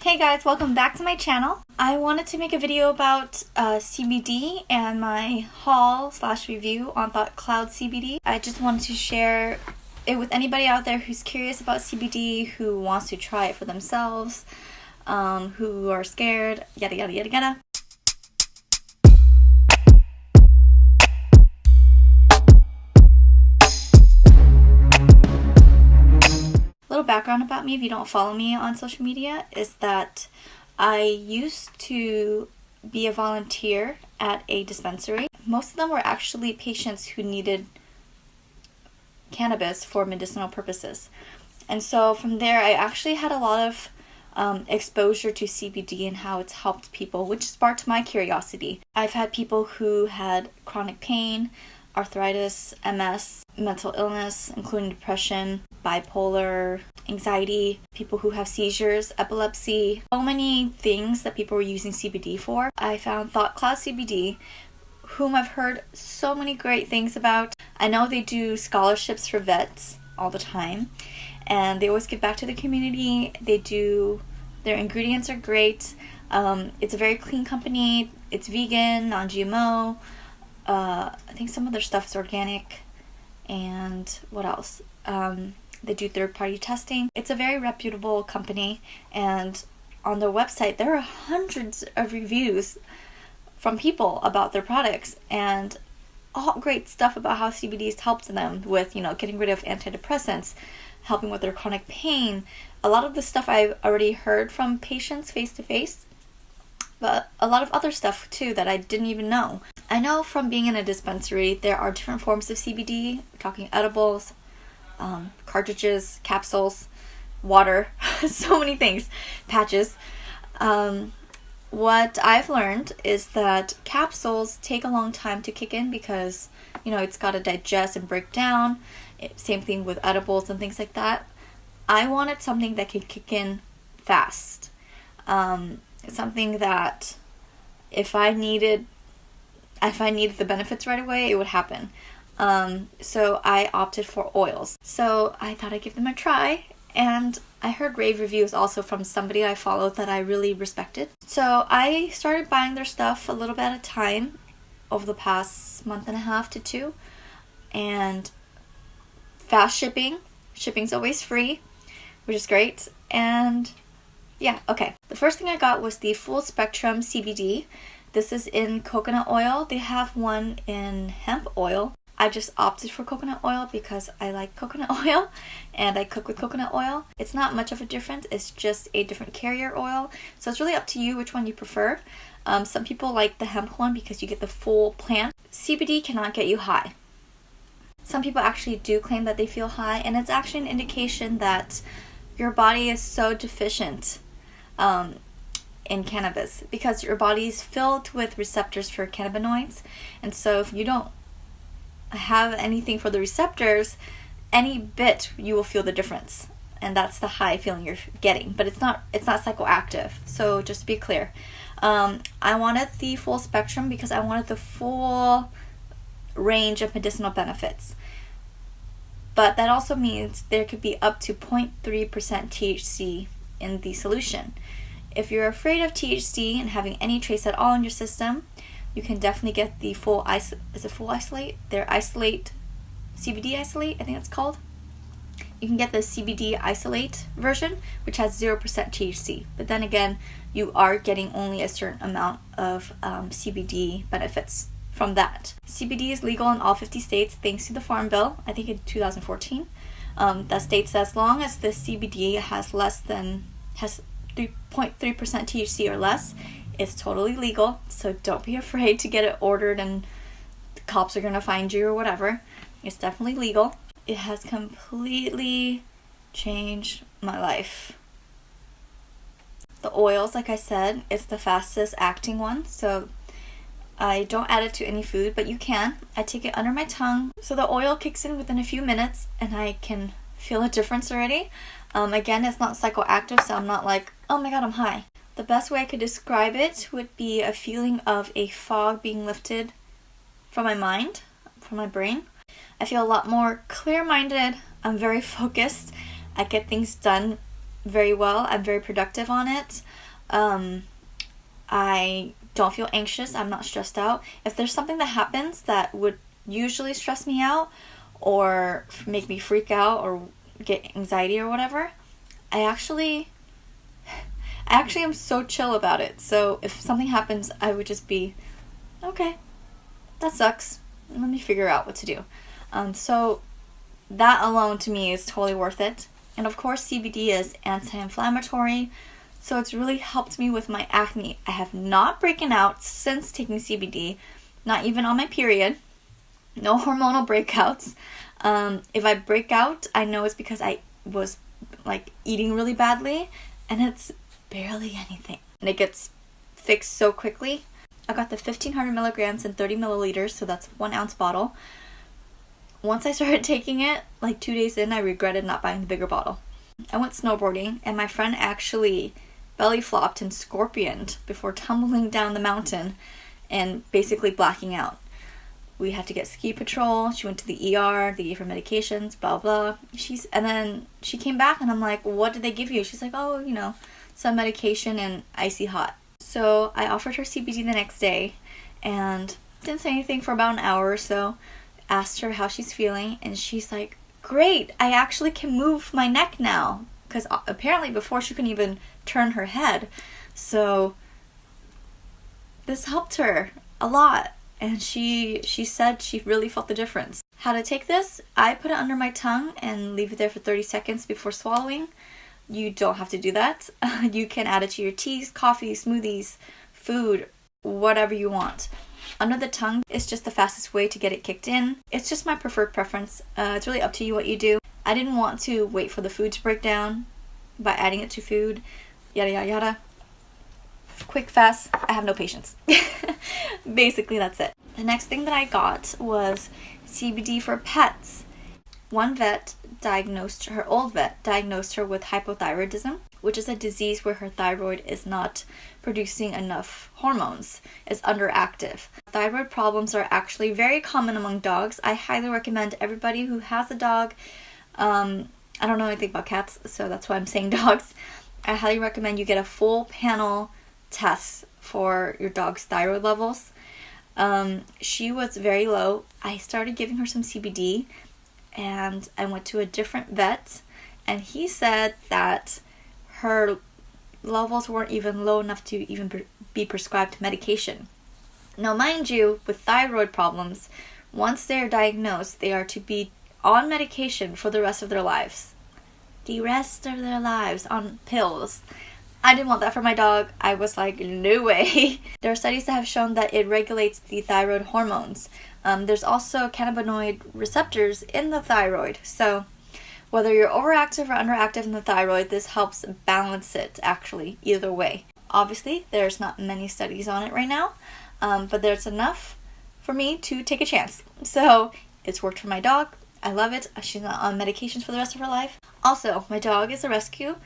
Hey guys, welcome back to my channel. I wanted to make a video about CBD and my haul/review on Thoughtcloud CBD. I just wanted to share it with anybody out there who's curious about CBD, who wants to try it for themselves, who are scared, yada yada yada yada. Little background about me, if you don't follow me on social media, is that I used to be a volunteer at a dispensary. Most of them were actually patients who needed cannabis for medicinal purposes. And so from there, I actually had a lot of exposure to CBD and how it's helped people, which sparked my curiosity. I've had people who had chronic pain, arthritis, MS, mental illness, including depression, bipolar, anxiety, people who have seizures, epilepsy, so many things that people were using CBD for. I found Thoughtcloud CBD, whom I've heard so many great things about. I know they do scholarships for vets all the time, and they always give back to the community. Their ingredients are great. It's a very clean company. It's vegan, non-GMO. I think some of their stuff is organic. And what else? They do third-party testing. It's a very reputable company, and on their website there are hundreds of reviews from people about their products, and all great stuff about how CBD has helped them with, getting rid of antidepressants, helping with their chronic pain. A lot of the stuff I've already heard from patients face-to-face, but a lot of other stuff too that I didn't even know. I know from being in a dispensary there are different forms of CBD. We're talking edibles, cartridges, capsules, water, so many things, patches. What I've learned is that capsules take a long time to kick in because, it's got to digest and break down. Same thing with edibles and things like that. I wanted something that could kick in fast. Something that if I needed the benefits right away, it would happen. So I opted for oils. So I thought I'd give them a try, and I heard rave reviews also from somebody I followed that I really respected. So I started buying their stuff a little bit at a time over the past month and a half to 2, and fast shipping. Shipping's always free, which is great. And yeah, okay. The first thing I got was the full Spectrum CBD. This is in coconut oil. They have one in hemp oil. I just opted for coconut oil because I like coconut oil and I cook with coconut oil. It's not much of a difference. It's just a different carrier oil. So it's really up to you which one you prefer. Some people like the hemp one because you get the full plant. CBD cannot get you high. Some people actually do claim that they feel high, and it's actually an indication that your body is so deficient in cannabis because your body is filled with receptors for cannabinoids. And so if you don't have anything for the receptors, any bit you will feel the difference, and that's the high feeling you're getting. But it's not psychoactive. So just to be clear, I wanted the full spectrum because I wanted the full range of medicinal benefits. But that also means there could be up to 0.3% THC in the solution. If you're afraid of THC and having any trace at all in your system, you can definitely get the full isolate? Their isolate, CBD isolate, I think it's called. You can get the CBD isolate version, which has 0% THC. But then again, you are getting only a certain amount of CBD benefits from that. CBD is legal in all 50 states thanks to the Farm Bill, I think in 2014. That states that as long as the CBD has 3.3% THC or less, it's totally legal. So don't be afraid to get it ordered and the cops are going to find you or whatever. It's definitely legal. It has completely changed my life. The oils, like I said, it's the fastest acting one. So I don't add it to any food, but you can. I take it under my tongue. So the oil kicks in within a few minutes and I can feel a difference already. Again, it's not psychoactive, so I'm not like, oh my god, I'm high. The best way I could describe it would be a feeling of a fog being lifted from my mind, from my brain. I feel a lot more clear-minded. I'm very focused. I get things done very well. I'm very productive on it. I don't feel anxious. I'm not stressed out. If there's something that happens that would usually stress me out or make me freak out or get anxiety or whatever, I actually am so chill about it. So if something happens, I would just be, okay, that sucks. Let me figure out what to do. So that alone to me is totally worth it. And of course, CBD is anti-inflammatory, so it's really helped me with my acne. I have not broken out since taking CBD, not even on my period. No hormonal breakouts. If I break out, I know it's because I was like eating really badly, and it's barely anything. And it gets fixed so quickly. I got the 1500 milligrams in 30 milliliters, so that's 1 ounce bottle. Once I started taking it, like 2 days in, I regretted not buying the bigger bottle. I went snowboarding, and my friend actually belly flopped and scorpioned before tumbling down the mountain and basically blacking out. We had to get ski patrol. She went to the ER. They gave her medications, blah, blah. And then she came back, and I'm like, what did they give you? She's like, oh, some medication and icy hot. So I offered her CBD the next day and didn't say anything for about an hour or so. Asked her how she's feeling, and she's like, great, I actually can move my neck now. Because apparently before she couldn't even turn her head. So this helped her a lot. And she said she really felt the difference. How to take this? I put it under my tongue and leave it there for 30 seconds before swallowing. You don't have to do that. You can add it to your teas, coffee, smoothies, food, whatever you want. Under the tongue is just the fastest way to get it kicked in. It's just my preferred preference. It's really up to you what you do. I didn't want to wait for the food to break down by adding it to food. Yada, yada, yada. Quick, fast. I have no patience. Basically, that's it. The next thing that I got was CBD for pets. Her old vet diagnosed her with hypothyroidism, which is a disease where her thyroid is not producing enough hormones, is underactive. Thyroid problems are actually very common among dogs. I highly recommend everybody who has a dog. I don't know anything about cats, so that's why I'm saying dogs. I highly recommend you get a full panel test for your dog's thyroid levels. She was very low. I started giving her some CBD, and I went to a different vet, and he said that her levels weren't even low enough to even be prescribed medication. Now, mind you, with thyroid problems, once they are diagnosed, they are to be on medication for the rest of their lives. The rest of their lives on pills. I didn't want that for my dog. I was like, no way. There are studies that have shown that it regulates the thyroid hormones. There's also cannabinoid receptors in the thyroid. So whether you're overactive or underactive in the thyroid, this helps balance it, actually, either way. Obviously, there's not many studies on it right now, but there's enough for me to take a chance. So it's worked for my dog. I love it. She's not on medications for the rest of her life. Also, my dog is a rescue.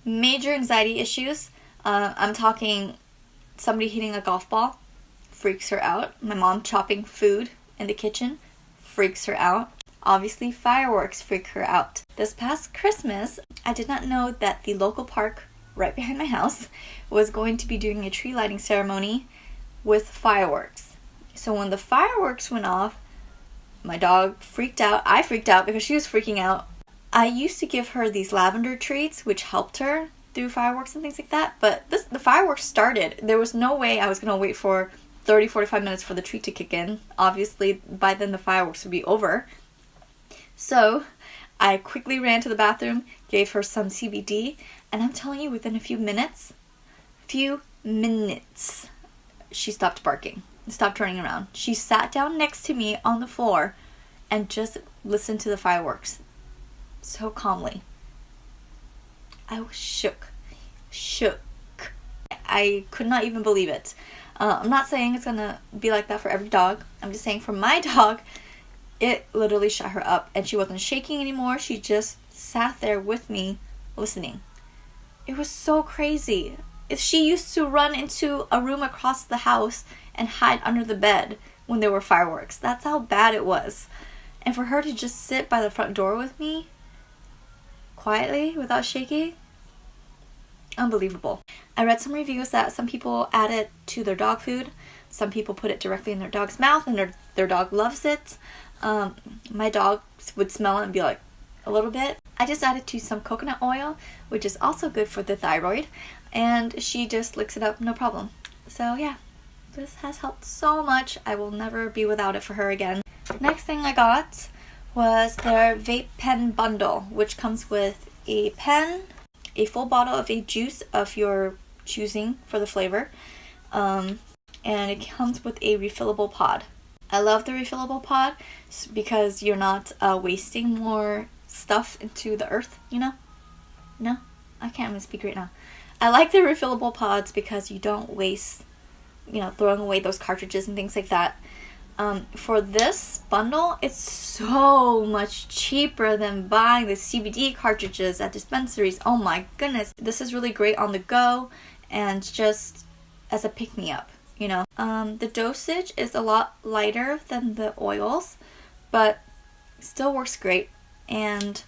Major anxiety issues. I'm talking somebody hitting a golf ball freaks her out. My mom chopping food in the kitchen freaks her out. Obviously, fireworks freak her out. This past Christmas, I did not know that the local park right behind my house was going to be doing a tree lighting ceremony with fireworks. So when the fireworks went off, my dog freaked out. I freaked out because she was freaking out. I used to give her these lavender treats, which helped her through fireworks and things like that. But the fireworks started. There was no way I was going to wait for 30, 45 minutes for the treat to kick in. Obviously, by then the fireworks would be over. So I quickly ran to the bathroom, gave her some CBD, and I'm telling you, within a few minutes, she stopped barking, stopped running around. She sat down next to me on the floor and just listened to the fireworks so calmly. I was shook. I could not even believe it. I'm not saying it's gonna be like that for every dog. I'm just saying for my dog, it literally shut her up, and she wasn't shaking anymore. She just sat there with me listening. It was so crazy. If she used to run into a room across the house and hide under the bed when there were fireworks. That's how bad it was. And for her to just sit by the front door with me quietly without shaking, unbelievable. I read some reviews that some people add it to their dog food. Some people put it directly in their dog's mouth and their dog loves it. My dog would smell it and be like, a little bit. I just added to some coconut oil, which is also good for the thyroid, and she just licks it up, no problem. So yeah, this has helped so much. I will never be without it for her again. Next thing I got was their Vape Pen bundle, which comes with a pen, a full bottle of a juice of your choosing for the flavor, and it comes with a refillable pod. I love the refillable pod because you're not wasting more stuff into the earth, you know? No? I can't even speak right now. I like the refillable pods because you don't waste, throwing away those cartridges and things like that. For this bundle, it's so much cheaper than buying the CBD cartridges at dispensaries. Oh my goodness. This is really great on the go and just as a pick-me-up, The dosage is a lot lighter than the oils, but still works great. And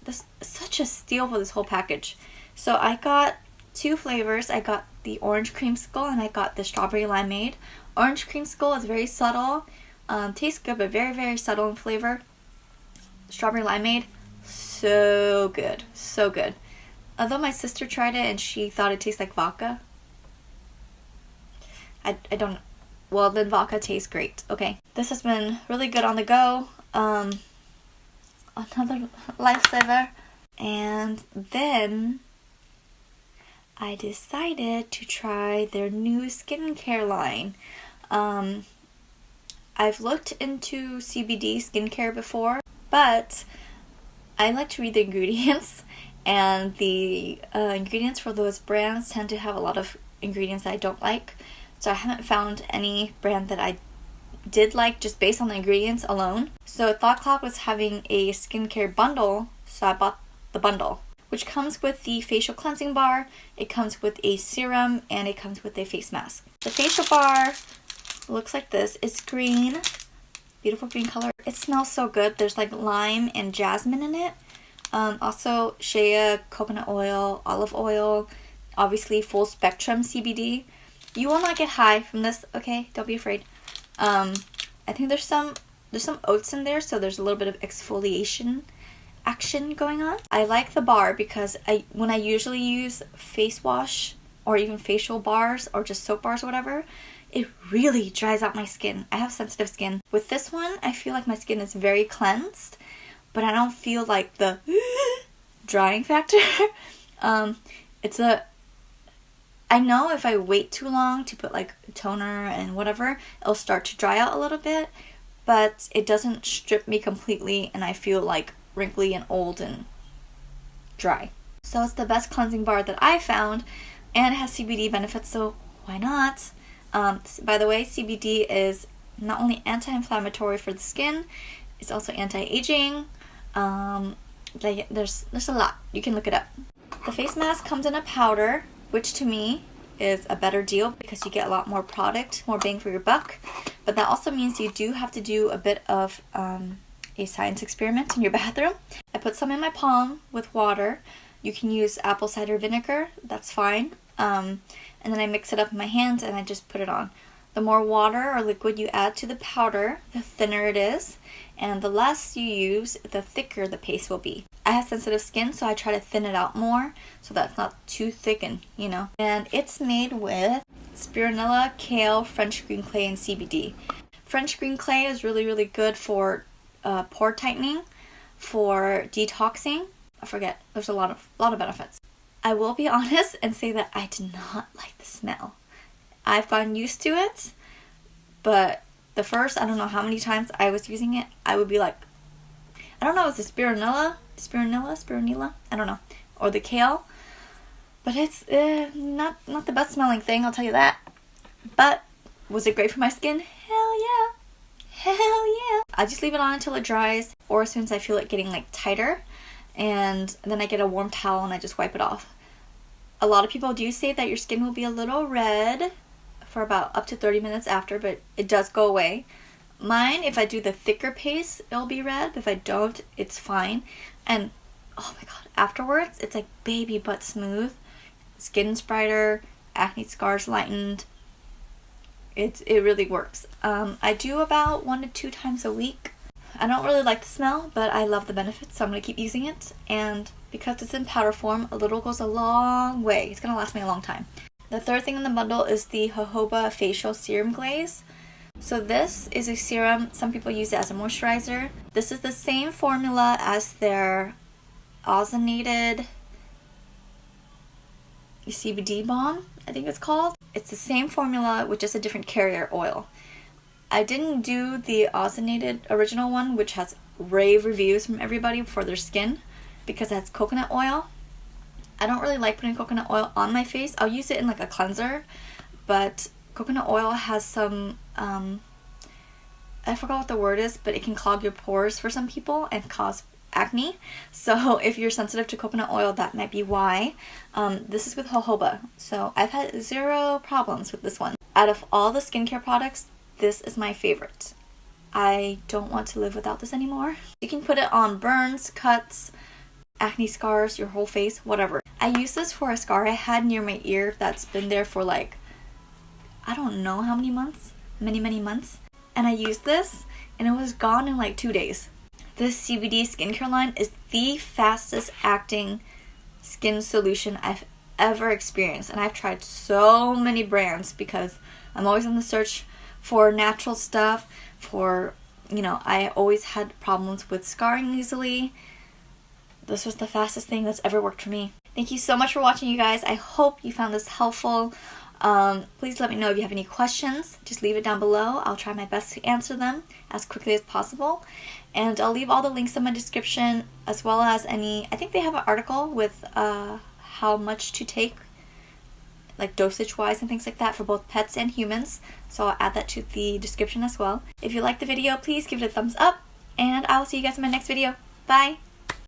this is such a steal for this whole package. So I got 2 flavors. I got the orange creamsicle and I got the strawberry limeade. Orange creamsicle is very subtle, tastes good, but very, very subtle in flavor. Strawberry limeade, so good, so good. Although my sister tried it and she thought it tastes like vodka. I don't know. Well, then vodka tastes great. Okay, this has been really good on the go. Another lifesaver. And then I decided to try their new skincare line. I've looked into CBD skincare before, but I like to read the ingredients, and the ingredients for those brands tend to have a lot of ingredients that I don't like. So I haven't found any brand that I did like just based on the ingredients alone. So Thoughtcloud was having a skincare bundle, so I bought the bundle, which comes with the facial cleansing bar, it comes with a serum, and it comes with a face mask. The facial bar looks like this. It's green, beautiful green color. It smells so good. There's like lime and jasmine in it. Also shea, coconut oil, olive oil, obviously full spectrum CBD. You will not get high from this, okay? Don't be afraid. I think there's some oats in there, so there's a little bit of exfoliation action going on. I like the bar because when I usually use face wash or even facial bars or just soap bars or whatever, it really dries out my skin. I have sensitive skin. With this one, I feel like my skin is very cleansed, but I don't feel like the drying factor. I know if I wait too long to put like toner and whatever, it'll start to dry out a little bit, but it doesn't strip me completely and I feel like wrinkly and old and dry. So it's the best cleansing bar that I found, and it has CBD benefits, so why not? By the way, CBD is not only anti-inflammatory for the skin, it's also anti-aging. There's a lot. You can look it up. The face mask comes in a powder, which to me is a better deal because you get a lot more product, more bang for your buck. But that also means you do have to do a bit of a science experiment in your bathroom. I put some in my palm with water. You can use apple cider vinegar, that's fine. And then I mix it up in my hands and I just put it on. The more water or liquid you add to the powder, the thinner it is, and the less you use, the thicker the paste will be. I have sensitive skin, so I try to thin it out more so that's not too thick and, And it's made with spirulina, kale, French green clay, and CBD. French green clay is really, really good for pore tightening, for detoxing. I forget, there's a lot of benefits. I will be honest and say that I did not like the smell. I've gotten used to it, but the first, I don't know how many times I was using it, I would be like, I don't know, is it spirulina, I don't know, or the kale, but it's not the best smelling thing, I'll tell you that. But was it great for my skin? Hell yeah. I just leave it on until it dries, or as soon as I feel it getting like tighter, and then I get a warm towel and I just wipe it off. A lot of people do say that your skin will be a little red for about up to 30 minutes after, but it does go away. Mine, if I do the thicker paste, it'll be red, but if I don't, it's fine. And oh my god, afterwards, it's like baby butt smooth. skin's brighter, acne scars lightened. It really works. I do about 1 to 2 times a week. I don't really like the smell, but I love the benefits, so I'm going to keep using it. And because it's in powder form, a little goes a long way. It's going to last me a long time. The third thing in the bundle is the jojoba facial serum glaze. So this is a serum. Some people use it as a moisturizer. This is the same formula as their ozonated CBD balm, I think it's called. It's the same formula with just a different carrier oil. I didn't do the ozonated original one, which has rave reviews from everybody for their skin because it has coconut oil. I don't really like putting coconut oil on my face. I'll use it in like a cleanser, but coconut oil has some, I forgot what the word is, but it can clog your pores for some people and cause acne. So if you're sensitive to coconut oil, that might be why. This is with jojoba, so I've had 0 problems with this one. Out of all the skincare products, this is my favorite. I don't want to live without this anymore. You can put it on burns, cuts, acne scars, your whole face, whatever. I use this for a scar I had near my ear that's been there for like, I don't know how many months, many months. And I used this and it was gone in like 2 days. This CBD skincare line is the fastest acting skin solution I've ever experienced. And I've tried so many brands because I'm always on the search for natural stuff, for, you know, I always had problems with scarring easily. This was the fastest thing that's ever worked for me. Thank you so much for watching, you guys. I hope you found this helpful. Please let me know if you have any questions. Just leave it down below. I'll try my best to answer them as quickly as possible. And I'll leave all the links in my description, as well as I think they have an article with how much to take, like dosage wise and things like that for both pets and humans. So I'll add that to the description as well. If you liked the video, please give it a thumbs up, and I will see you guys in my next video. Bye!